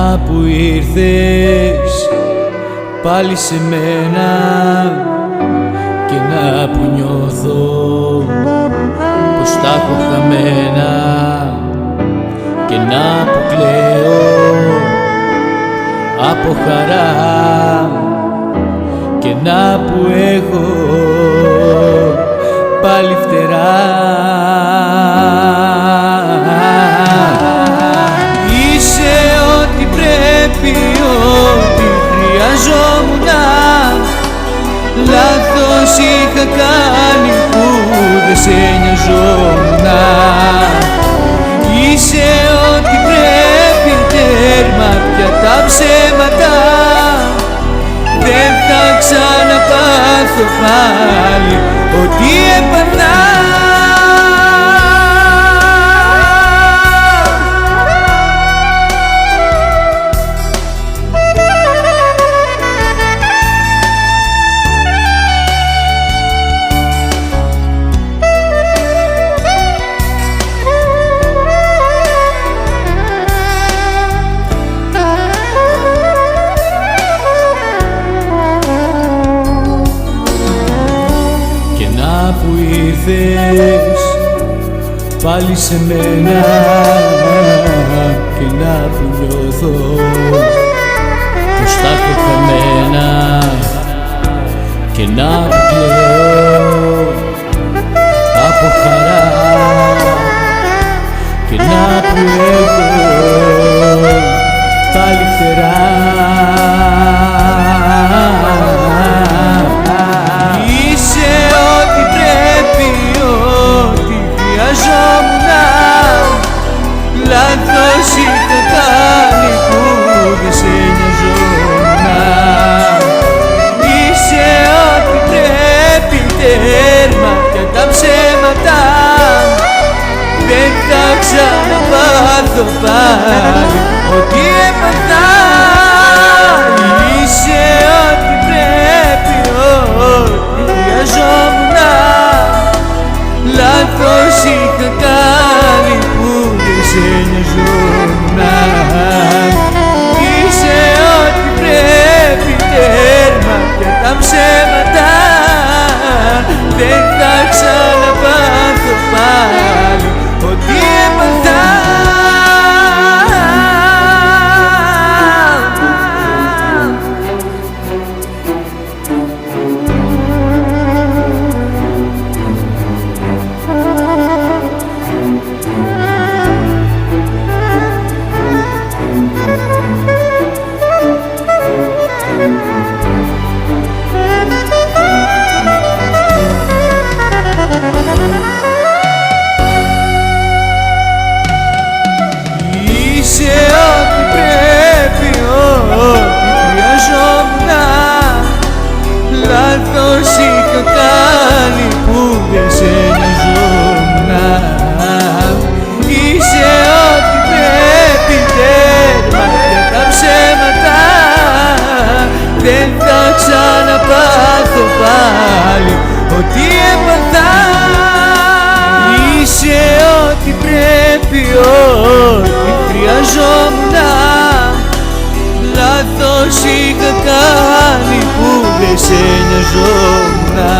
να που ήρθες πάλι σε μένα και να που νιώθω πως τα έχω χαμένα και να που κλαίω από χαρά και να που έχω πάλι φτερά. Είσαι ό,τι πρέπει, ό,τι χρειαζόμουνα. Λάθος είχα κάνει που δεν σε νοιαζόμουνα. Είσαι ό,τι πρέπει, τέρμα πια τα ψέματα. Δεν θα ξαναπάθω πάλι ό,τι έπαθα. Που ήρθες πάλι σε μένα και να που νιώθω πως τα έχω χαμένα και να που κλαίω από χαρά και να που έχω πάλι φτερά. Λάθος είχα κάνει που δεν σε νοιαζόμουνα. Είσαι ό,τι πρέπει, τέρμα πια τα ψέματα. Δεν θα ξαναπάθω πάλι ό,τι έπαθα. Είσαι ό,τι πρέπει, ό,τι χρειαζόμουνα. Λάθος είχα κάνει που δεν σε νοιαζόμουνα. Είσαι ό,τι πρέπει, τέρμα πια τα ψέματα. Δεν θα ξαναπάθω πάλι ό,τι έπαθα. Είσαι ό,τι πρέπει, ό,τι χρειαζόμουνα. Λάθος είχα κάνει που δεν σε νοιαζόμουνα. Είσαι ό,τι πρέπει, τέρμα πια τα ψέματα. Δεν θα ξαναπάθω πάλι ό,τι έπαθα. Είσαι ό,τι πρέπει, ό,τι χρειαζόμουνα. Λάθος είχα κάνει που δεν σε νοιαζόμουνα.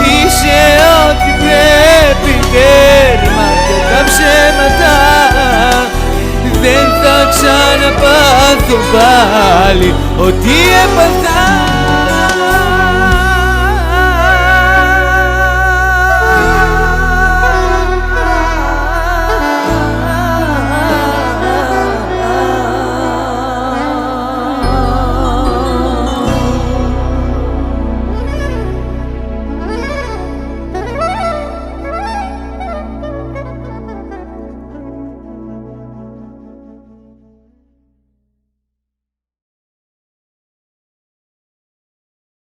Είσαι ό,τι πρέπει, τέρμα πια τα ψέματα. Δεν θα ξαναπάθω πάλι ό,τι έπαθα.